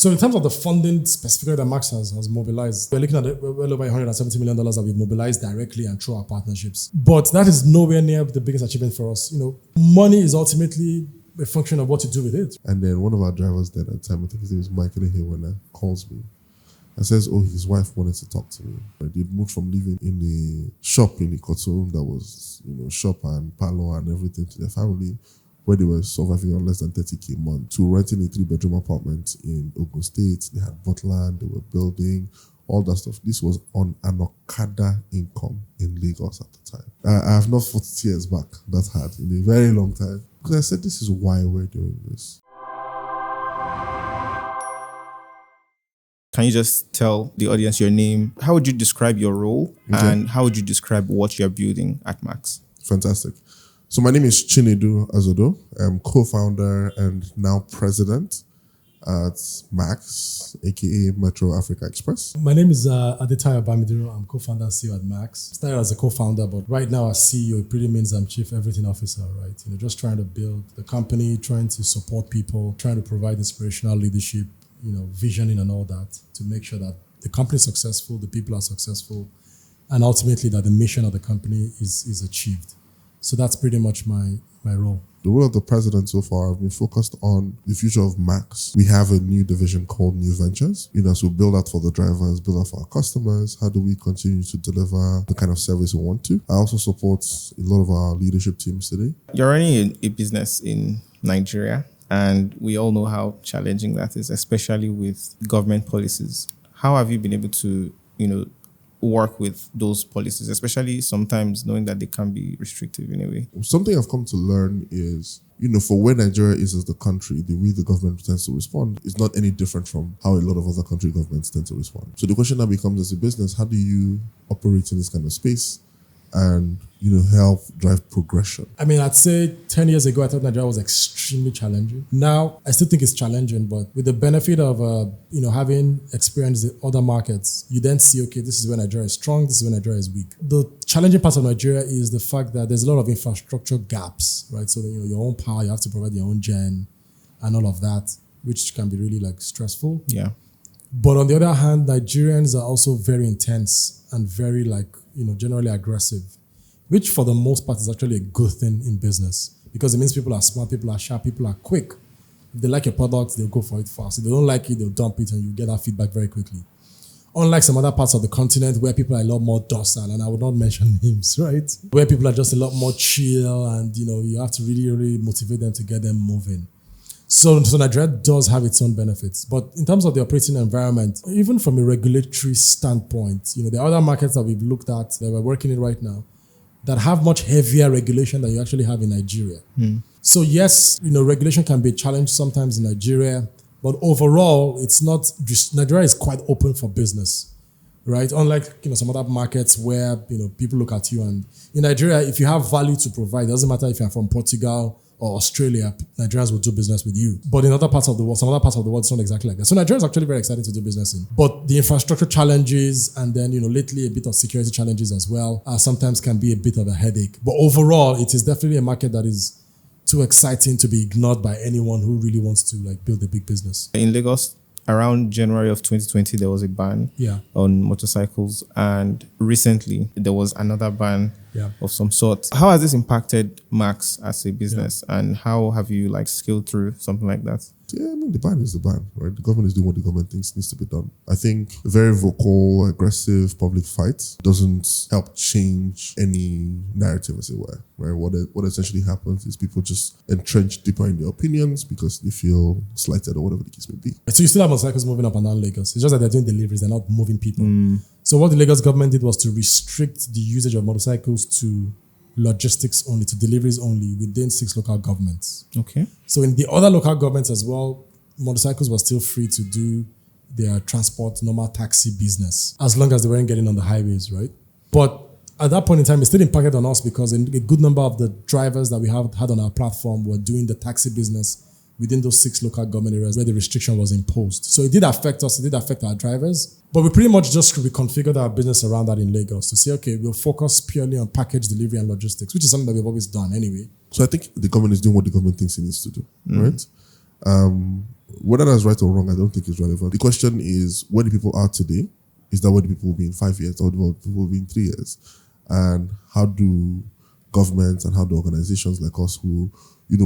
So in terms of the funding specifically that Max has mobilized, we're looking at well over $170 million that we've mobilized directly and through our partnerships. But that is nowhere near the biggest achievement for us. Money is ultimately a function of what you do with it. And then one of our drivers there at the time, I think his name is Michael Hewena, calls me and says, his wife wanted to talk to me. They'd moved from living in a shop in Ikoton that was, shop and parlor and everything to their family, where they were surviving on less than 30K a month, to renting a 3-bedroom apartment in Ogun State. They had bought land, they were building, all that stuff. This was on an Okada income in Lagos at the time. I have not fought tears back that hard in a very long time. Because I said, this is why we're doing this. Can you just tell the audience your name? How would you describe your role? Okay. And how would you describe what you're building at Max? Fantastic. So my name is Chinedu Azodoh. I'm co-founder and now president at Max, aka Metro Africa Xpress. My name is Adetayo Bamiduro. I'm co-founder and CEO at Max. Started as a co-founder, but right now as CEO, it pretty means I'm chief everything officer, right? Just trying to build the company, trying to support people, trying to provide inspirational leadership, visioning and all that to make sure that the company is successful, the people are successful, and ultimately that the mission of the company is achieved. So that's pretty much my role. The role of the president so far have been focused on the future of Max. We have a new division called New Ventures. So we build out for the drivers, build out for our customers. How do we continue to deliver the kind of service we want to? I also support a lot of our leadership teams today. You're running a business in Nigeria, and we all know how challenging that is, especially with government policies. How have you been able to, work with those policies, especially sometimes knowing that they can be restrictive in a way? Something I've come to learn is, for where Nigeria is as the country, the way the government tends to respond is not any different from how a lot of other country governments tend to respond. So the question now becomes, as a business, how do you operate in this kind of space and, help drive progression? I'd say 10 years ago, I thought Nigeria was extremely challenging. Now, I still think it's challenging, but with the benefit of, having experienced the other markets, you then see, okay, this is where Nigeria is strong, this is where Nigeria is weak. The challenging part of Nigeria is the fact that there's a lot of infrastructure gaps, right? So, your own power, you have to provide your own gen and all of that, which can be really stressful. Yeah. But on the other hand, Nigerians are also very intense and very generally aggressive, which for the most part is actually a good thing in business because it means people are smart, people are sharp, people are quick. If they like your product, they'll go for it fast. If they don't like it, they'll dump it and you get that feedback very quickly. Unlike some other parts of the continent where people are a lot more docile, and I would not mention names, right? Where people are just a lot more chill and, you have to really, really motivate them to get them moving. So Nigeria does have its own benefits. But in terms of the operating environment, even from a regulatory standpoint, there are other markets that we've looked at that we're working in right now that have much heavier regulation than you actually have in Nigeria. So yes, regulation can be a challenge sometimes in Nigeria, but overall, it's not just, Nigeria is quite open for business, right? Unlike, some other markets where, people look at you and in Nigeria, if you have value to provide, it doesn't matter if you're from Portugal or Australia, Nigerians will do business with you. But in other parts of the world, some other parts of the world, it's not exactly like that. So Nigeria is actually very exciting to do business in. But the infrastructure challenges and then, lately a bit of security challenges as well, sometimes can be a bit of a headache. But overall, it is definitely a market that is too exciting to be ignored by anyone who really wants to build a big business. In Lagos, around January of 2020, there was a ban on motorcycles. And recently, there was another ban of some sort. How has this impacted Max as a business? And how have you scaled through something like that? Yeah, the ban is the ban, right? The government is doing what the government thinks needs to be done. I think very vocal, aggressive public fight doesn't help change any narrative, as it were, right? What essentially happens is people just entrench deeper in their opinions because they feel slighted or whatever the case may be. So you still have motorcycles moving up and down Lagos. It's just that they're doing deliveries, they're not moving people. So what the Lagos government did was to restrict the usage of motorcycles to logistics only, to deliveries only within 6 local governments. Okay. So in the other local governments as well, motorcycles were still free to do their transport, normal taxi business, as long as they weren't getting on the highways, right? But at that point in time, it still impacted on us because a good number of the drivers that we had on our platform were doing the taxi business within those 6 local government areas where the restriction was imposed. So it did affect us, it did affect our drivers, but we pretty much just reconfigured our business around that in Lagos to say, okay, we'll focus purely on package delivery and logistics, which is something that we've always done anyway. So I think the government is doing what the government thinks it needs to do, right? Whether that's right or wrong, I don't think is relevant. The question is, where the people are today? Is that where the people will be in 5 years, or where the people will be in 3 years? And how do governments and how do organizations like us who,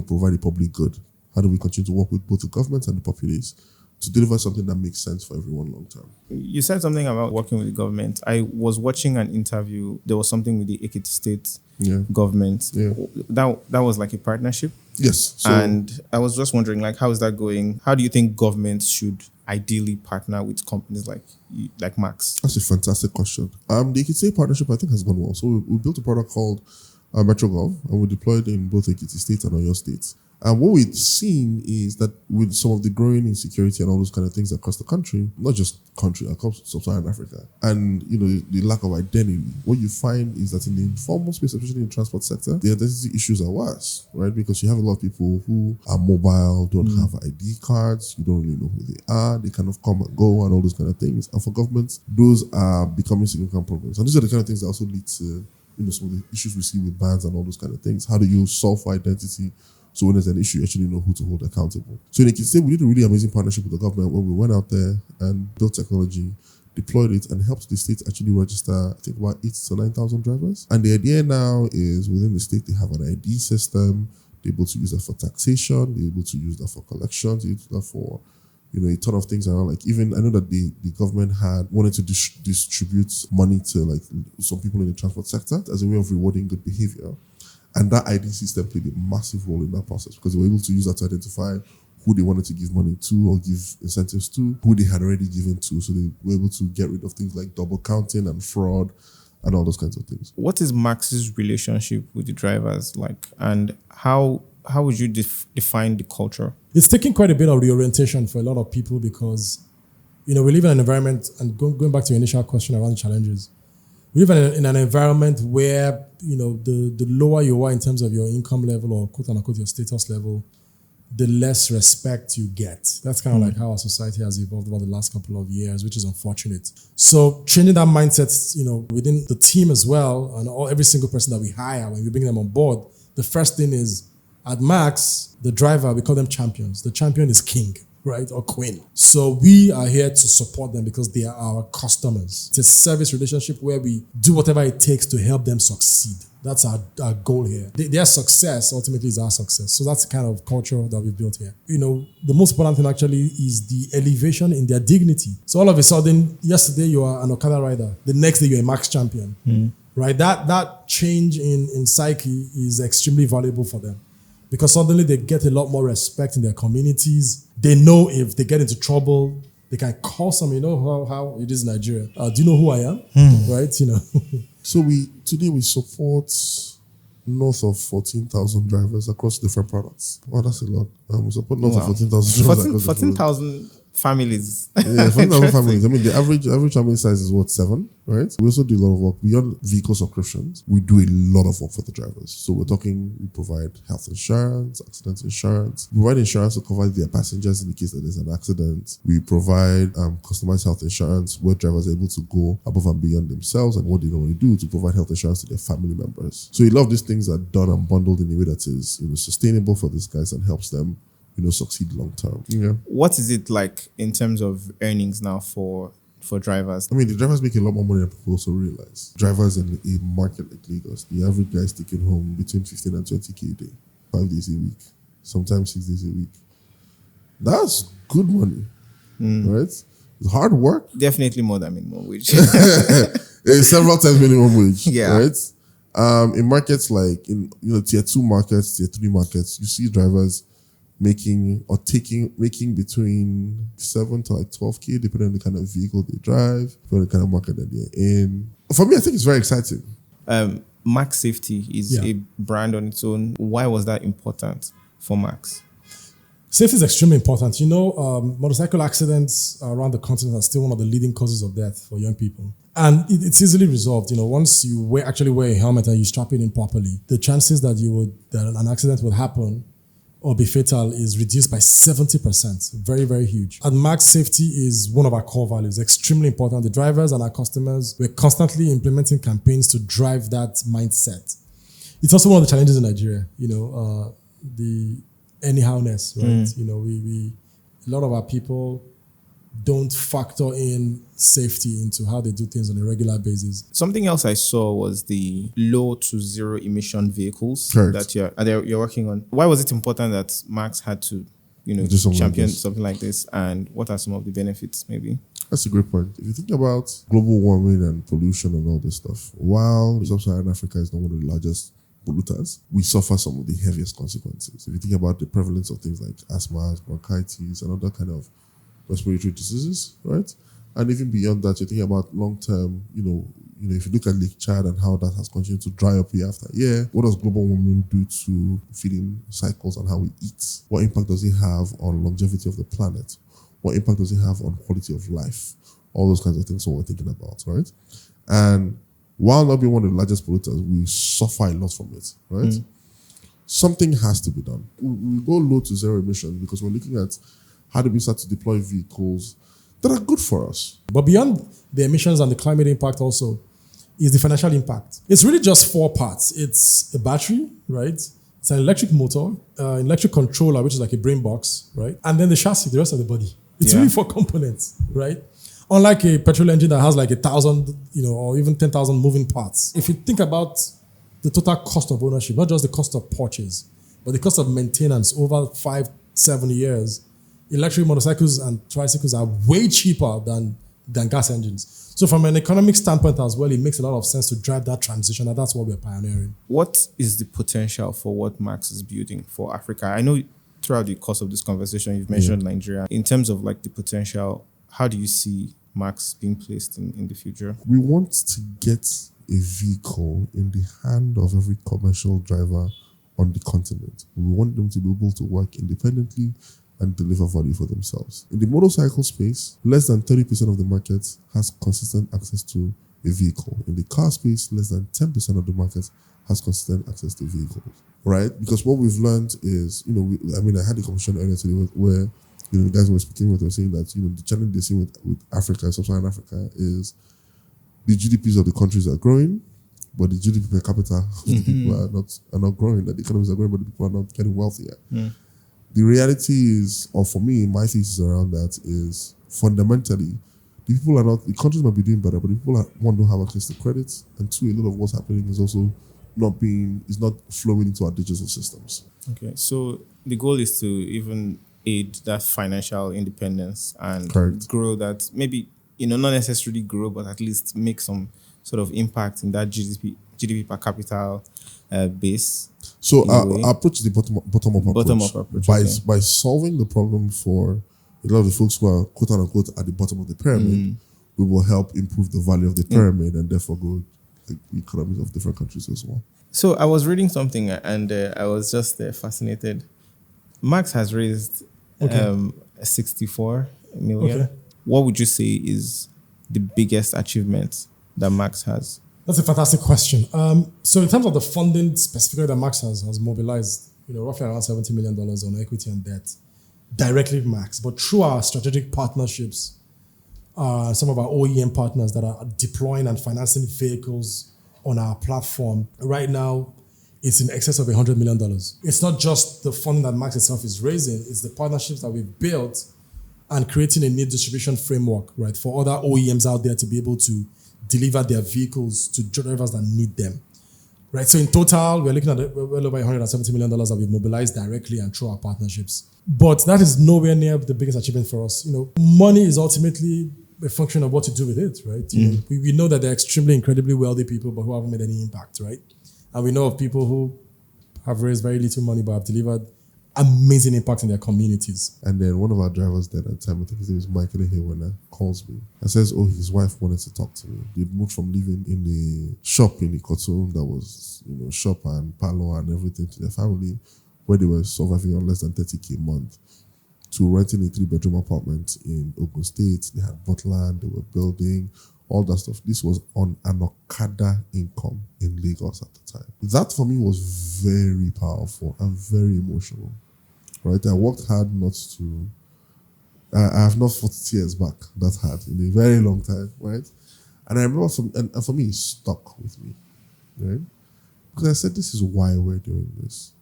provide a public good, how do we continue to work with both the government and the populace to deliver something that makes sense for everyone long term? You said something about working with the government. I was watching an interview. There was something with the Ekiti State government. Yeah. That was like a partnership. Yes. And I was just wondering, like, how is that going? How do you think governments should ideally partner with companies like Max? That's a fantastic question. The Ekiti State partnership, I think, has gone well. So we built a product called MetroGov, and we deployed in both Ekiti State and Oyo State. And what we've seen is that with some of the growing insecurity and all those kind of things across the country, not just country, across sub-Saharan Africa, and the lack of identity, what you find is that in the informal space, especially in the transport sector, the identity issues are worse, right? Because you have a lot of people who are mobile, don't have ID cards, you don't really know who they are, they kind of come and go and all those kind of things. And for governments, those are becoming significant problems. And these are the kind of things that also lead to some of the issues we see with bans and all those kind of things. How do you solve for identity? So when there's an issue, you actually know who to hold accountable. So in Ekiti State, we did a really amazing partnership with the government where we went out there and built technology, deployed it, and helped the state actually register, I think, about 8,000 to 9,000 drivers. And the idea now is within the state, they have an ID system. They're able to use that for taxation. They're able to use that for collections. They're able to use that for a ton of things around. Like even I know that the government had wanted to distribute money to like some people in the transport sector as a way of rewarding good behavior. And that ID system played a massive role in that process because they were able to use that to identify who they wanted to give money to or give incentives to, who they had already given to. So they were able to get rid of things like double counting and fraud and all those kinds of things. What is Max's relationship with the drivers like? And how would you define the culture? It's taking quite a bit of reorientation for a lot of people because, we live in an environment, and going back to your initial question around the challenges, we live in an environment where, the lower you are in terms of your income level or quote unquote your status level, the less respect you get. That's kind of like how our society has evolved over the last couple of years, which is unfortunate. So changing that mindset, within the team as well, and every single person that we hire, when we bring them on board, the first thing is, at Max, the driver, we call them champions. The champion is king, right? Or queen. So we are here to support them because they are our customers. It's a service relationship where we do whatever it takes to help them succeed. That's our goal here. Their success ultimately is our success. So that's the kind of culture that we've built here. The most important thing actually is the elevation in their dignity. So all of a sudden, yesterday you are an Okada rider. The next day you're a Max champion, right? That change in psyche is extremely valuable for them. Because suddenly they get a lot more respect in their communities. They know if they get into trouble, they can call someone. You know how it is in Nigeria. Do you know who I am? Right? So today we support north of 14,000 drivers across different products. Wow, that's a lot. We support north of 14,000 drivers. 14,000 families. Yeah, 14,000 families. I mean, the average family size is what, 7, right? We also do a lot of work beyond vehicle subscriptions. We do a lot of work for the drivers. So we provide health insurance, accident insurance. We provide insurance to cover their passengers in the case that there's an accident. We provide customized health insurance where drivers are able to go above and beyond themselves and what they normally do to provide health insurance to their family members. So a lot of these things are done and bundled in a way that is sustainable for these guys and helps them succeed long term. Yeah. What is it like in terms of earnings now for drivers? I mean, the drivers make a lot more money than people also realize. Drivers in a market like Lagos, the average guy is taking home between 15 and 20K a day, 5 days a week, sometimes 6 days a week. That's good money, right? It's hard work. Definitely more than minimum wage. It's several times minimum wage, yeah. Right? In markets like in tier 2 markets, tier 3 markets, you see drivers making between 7 to like 12K depending on the kind of vehicle they drive, depending on the kind of market that they're in. For me, I think it's very exciting. Max Safety is a brand on its own. Why was that important for Max? Safety is extremely important. Motorcycle accidents around the continent are still one of the leading causes of death for young people. And it's easily resolved. Once you wear a helmet and you strap it in properly, the chances that an accident would happen or be fatal is reduced by 70%. Very, very huge. And Max Safety is one of our core values, extremely important. The drivers and our customers, we're constantly implementing campaigns to drive that mindset. It's also one of the challenges in Nigeria. anyhowness, right? You know, we a lot of our people don't factor in safety into how they do things on a regular basis. Something else I saw was the low to zero emission vehicles Correct. that you're working on. Why was it important that Max had to, Do something like champion this. something like this? And what are some of the benefits, maybe? That's a great point. If you think about global warming and pollution and all this stuff, while sub-Saharan Africa is not one of the largest polluters, we suffer some of the heaviest consequences. If you think about the prevalence of things like asthma, bronchitis, and other kind of respiratory diseases, right? And even beyond that, you're thinking about long-term, if you look at Lake Chad and how that has continued to dry up year after year, what does global warming do to feeding cycles and how we eat? What impact does it have on longevity of the planet? What impact does it have on quality of life? All those kinds of things we're thinking about, right? And while not being one of the largest polluters, we suffer a lot from it, right? Something has to be done. We go low to zero emissions because we're looking at how do we start to deploy vehicles that are good for us. But beyond the emissions and the climate impact also is the financial impact. It's really just 4 parts. It's a battery, right? It's an electric motor, electric controller, which is like a brain box, right? And then the chassis, the rest of the body. It's really 4 components, right? Unlike a petrol engine that has like 1,000, or even 10,000 moving parts. If you think about the total cost of ownership, not just the cost of purchase, but the cost of maintenance over 5-7 years, electric motorcycles and tricycles are way cheaper than gas engines. So from an economic standpoint as well, it makes a lot of sense to drive that transition, and that's what we're pioneering. What is the potential for what Max is building for Africa? I know throughout the course of this conversation, you've mentioned Nigeria. In terms of like the potential, how do you see Max being placed in the future? We want to get a vehicle in the hand of every commercial driver on the continent. We want them to be able to work independently and deliver value for themselves. In the motorcycle space, less than 30% of the market has consistent access to a vehicle. In the car space, less than 10% of the market has consistent access to vehicles, right? Because what we've learned is, I had a conversation earlier today where, the guys were speaking with were saying that, the challenge they see with Africa, sub-Saharan Africa, is the GDPs of the countries are growing, but the GDP per capita of the people are not growing. That the economies are growing, but the people are not getting wealthier. The reality is, or for me, my thesis around that is fundamentally, the countries might be doing better, but the people one, don't have access to credit, and 2, a lot of what's happening is also not flowing into our digital systems. Okay, so the goal is to even aid that financial independence and grow that, maybe, not necessarily grow, but at least make some sort of impact in that GDP per capita base. So our approach is the bottom-up approach. By solving the problem for a lot of the folks who are quote unquote at the bottom of the pyramid, we will help improve the value of the pyramid and therefore grow the economies of different countries as well. So I was reading something and I was just fascinated. Max has raised 64 million. Okay. What would you say is the biggest achievement that Max has? That's a fantastic question. So in terms of the funding specifically that Max has mobilized, roughly around $70 million on equity and debt, directly Max, but through our strategic partnerships, some of our OEM partners that are deploying and financing vehicles on our platform, right now, it's in excess of $100 million. It's not just the funding that Max itself is raising, it's the partnerships that we've built and creating a new distribution framework, right, for other OEMs out there to be able to deliver their vehicles to drivers that need them, right? So in total, we're looking at well over $170 million that we've mobilized directly and through our partnerships. But that is nowhere near the biggest achievement for us. Money is ultimately a function of what to do with it, right? We know that they're extremely, incredibly wealthy people, but who haven't made any impact, right? And we know of people who have raised very little money, but have delivered amazing impact in their communities. And then one of our drivers there at the time, I think his name is Michael Hewana, calls me and says, his wife wanted to talk to me. They'd moved from living in the shop in Ikoton that was, shop and parlor and everything to their family, where they were surviving on less than 30K a month, to renting a 3-bedroom apartment in Ogun State. They had butland, they were building, all that stuff. This was on an Okada income in Lagos at the time. That for me was very powerful and very emotional. Right, I worked hard not to. I have not fought tears back that hard in a very long time, right? And I remember, and for me, it stuck with me, right? Because I said, this is why we're doing this.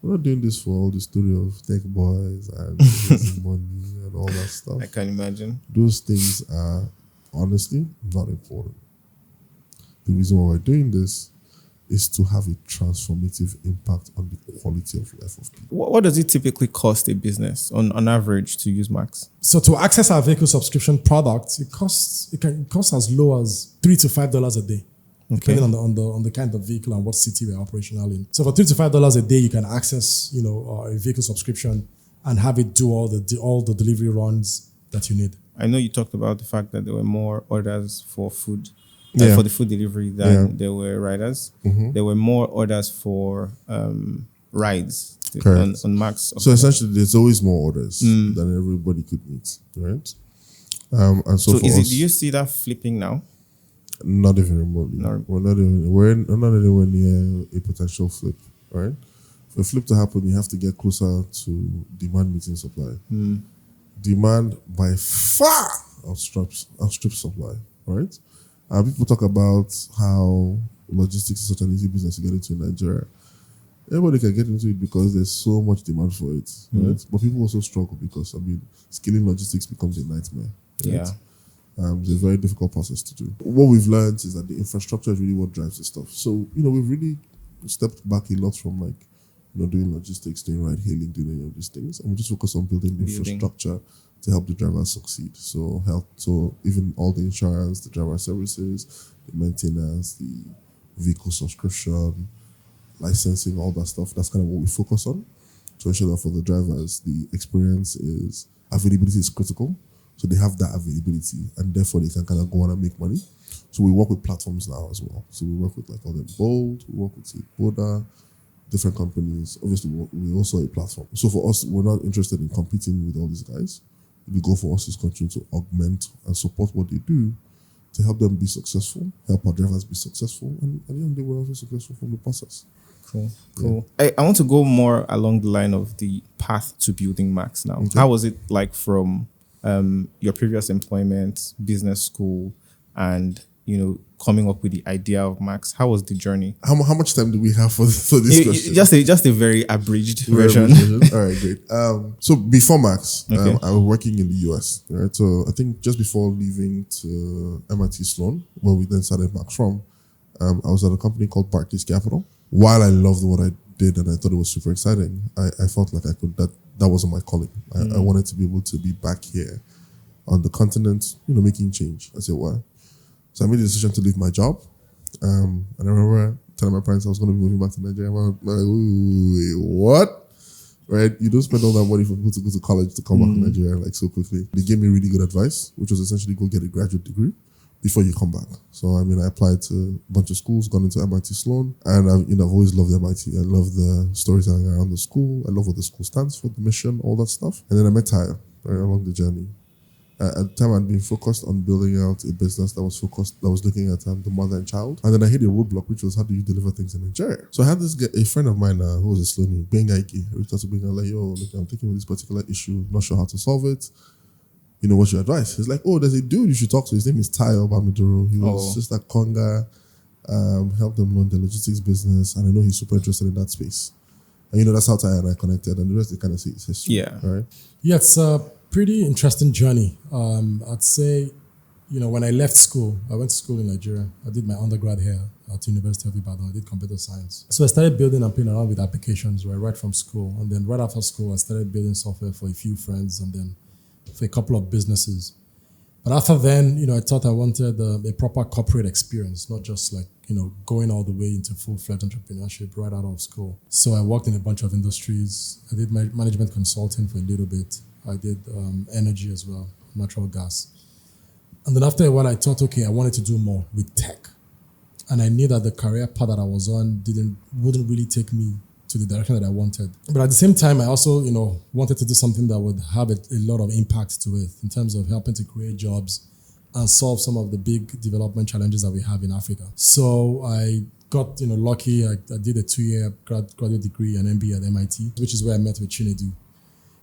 We're not doing this for all the story of tech boys and raising money and all that stuff. I can imagine. Those things are honestly not important. The reason why we're doing this is to have a transformative impact on the quality of life of people. What does it typically cost a business on average to use Max? So to access our vehicle subscription product, it can cost as low as $3 to $5 a day, depending on the kind of vehicle and what city we're operational in. So for $3 to $5 a day, you can access a vehicle subscription and have it do all the delivery runs that you need. I know you talked about the fact that there were more orders for food. Yeah. For the food delivery than there were riders. Mm-hmm. There were more orders for rides on Max. So essentially, there's always more orders than everybody could meet, right? And so for us, do you see that flipping now? Not even remotely. We're not anywhere near a potential flip, right? For a flip to happen, you have to get closer to demand meeting supply. Demand by far outstrips supply, right? People talk about how logistics is such an easy business to get into in Nigeria. Everybody can get into it because there's so much demand for it, right? But people also struggle because, scaling logistics becomes a nightmare. Right? Yeah. It's a very difficult process to do. What we've learned is that the infrastructure is really what drives this stuff. So, we've really stepped back a lot from doing logistics, doing ride hailing, doing any of these things. And we just focus on building the infrastructure to help the drivers succeed. So even all the insurance, the driver services, the maintenance, the vehicle subscription, licensing, all that stuff, that's kind of what we focus on to ensure that for the drivers, the availability is critical. So they have that availability and therefore they can kind of go on and make money. So we work with platforms now as well. So we work with all the Bold, we work with Boda, different companies. Obviously, we're also a platform. So for us, we're not interested in competing with all these guys. The goal for us is continue to augment and support what they do to help them be successful, help our drivers be successful, and at the end of the day, we're also successful from the process. Cool. I want to go more along the line of the path to building Max now. Okay. How was it like from your previous employment, business school, and coming up with the idea of Max? How was the journey? How much time do we have for this question? Just a very abridged version. All right, great. So before Max, I was working in the US, right? So I think just before leaving to MIT Sloan, where we then started Max from, I was at a company called Barclays Capital. While I loved what I did and I thought it was super exciting, I felt like that wasn't my calling. I wanted to be able to be back here on the continent, making change, as it were. So I made the decision to leave my job. And I remember telling my parents I was going to be moving back to Nigeria. I'm like, ooh, what? Right? You don't spend all that money for people to go to college to come back to Nigeria so quickly. They gave me really good advice, which was essentially go get a graduate degree before you come back. So, I applied to a bunch of schools, gone into MIT Sloan, and I've always loved MIT. I love the storytelling around the school. I love what the school stands for, the mission, all that stuff. And then I met Tayo along the journey. At the time, I'd been focused on building out a business that was looking at the mother and child. And then I hit a roadblock, which was how do you deliver things in Nigeria? So I had a friend of mine who was a Sloaney, Bengaiki. I reached out to Bengaiki, like, yo, look, I'm thinking of this particular issue, not sure how to solve it. What's your advice? He's like, oh, there's a dude you should talk to. His name is Tayo Bamiduro. He was just at Conga, helped them learn the logistics business, and I know he's super interested in that space. And that's how Tayo and I connected, and the rest they kind of see is history. Yeah. Right? Yeah, it's a pretty interesting journey. I'd say, when I left school, I went to school in Nigeria. I did my undergrad here at the University of Ibadan. I did computer science. So I started building and playing around with applications right from school. And then right after school, I started building software for a few friends and then for a couple of businesses. But after then, I thought I wanted a proper corporate experience, not just going all the way into full-fledged entrepreneurship right out of school. So I worked in a bunch of industries. I did my management consulting for a little bit. I did energy as well, natural gas. And then after a while, I thought, okay, I wanted to do more with tech. And I knew that the career path that I was on wouldn't really take me to the direction that I wanted. But at the same time, I also, wanted to do something that would have a lot of impact to it in terms of helping to create jobs and solve some of the big development challenges that we have in Africa. So I got, lucky. I did a 2-year graduate degree and MBA at MIT, which is where I met with Chinedu.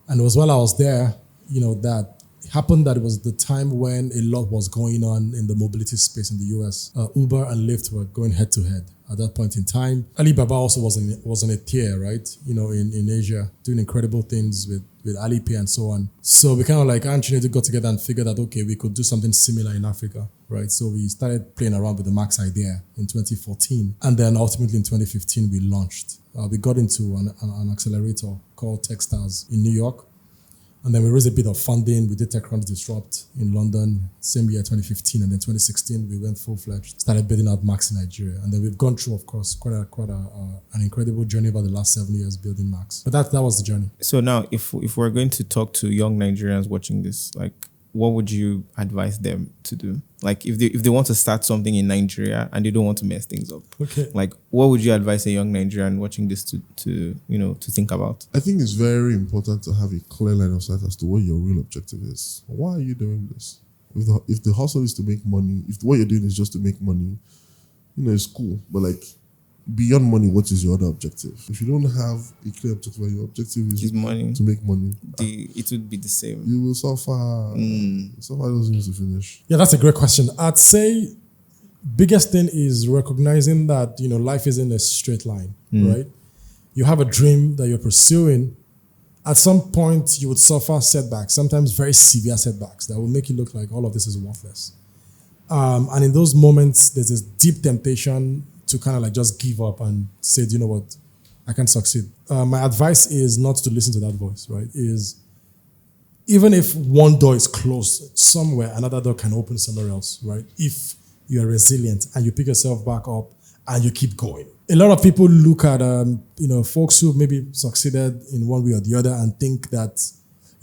And it was while I was there, that happened that it was the time when a lot was going on in the mobility space in the US. Uber and Lyft were going head to head at that point in time. Alibaba also was on a tier, right? In Asia, doing incredible things with Alipay and so on. So we kind of like Chinedu got together and figured that, okay, we could do something similar in Africa, right? So we started playing around with the Max idea in 2014. And then ultimately in 2015, we launched. We got into an accelerator called Techstars in New York. And then we raised a bit of funding. We did TechCrunch Disrupt in London, same year, 2015. And then 2016, we went full-fledged, started building out Max in Nigeria. And then we've gone through, of course, quite an incredible journey over the last 7 years building Max. But that was the journey. So now, if we're going to talk to young Nigerians watching this, like, what would you advise them to do? Like, if they want to start something in Nigeria and they don't want to mess things up, okay, like, what would you advise a young Nigerian watching this to think about? I think it's very important to have a clear line of sight as to what your real objective is. Why are you doing this? If the hustle is to make money, if what you're doing is just to make money, it's cool. But like, beyond money, what is your other objective? If you don't have a clear objective, your objective is money, to make money, it would be the same. You will suffer. Suffer doesn't need to finish. Yeah, that's a great question. I'd say biggest thing is recognizing that, life isn't a straight line, right? You have a dream that you're pursuing. At some point, you would suffer setbacks, sometimes very severe setbacks that will make you look like all of this is worthless. And in those moments, there's this deep temptation to kind of like just give up and say, you know what, I can't succeed. My advice is not to listen to that voice, right? Is even if one door is closed somewhere, another door can open somewhere else, right? If you're resilient and you pick yourself back up and you keep going. A lot of people look at, folks who maybe succeeded in one way or the other and think that,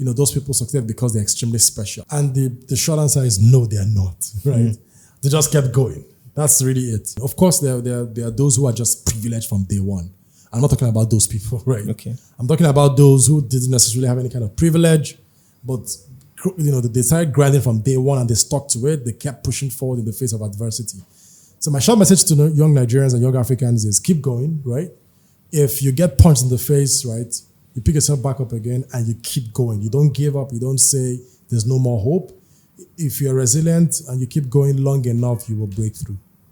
those people succeeded because they're extremely special. And the short answer is no, they're not, right? They just kept going. That's really it. Of course, there are those who are just privileged from day one. I'm not talking about those people, right? Okay. I'm talking about those who didn't necessarily have any kind of privilege, but they started grinding from day one and they stuck to it. They kept pushing forward in the face of adversity. So my short message to young Nigerians and young Africans is keep going, right? If you get punched in the face, right, you pick yourself back up again and you keep going. You don't give up. You don't say there's no more hope. If you're resilient and you keep going long enough, you will break through.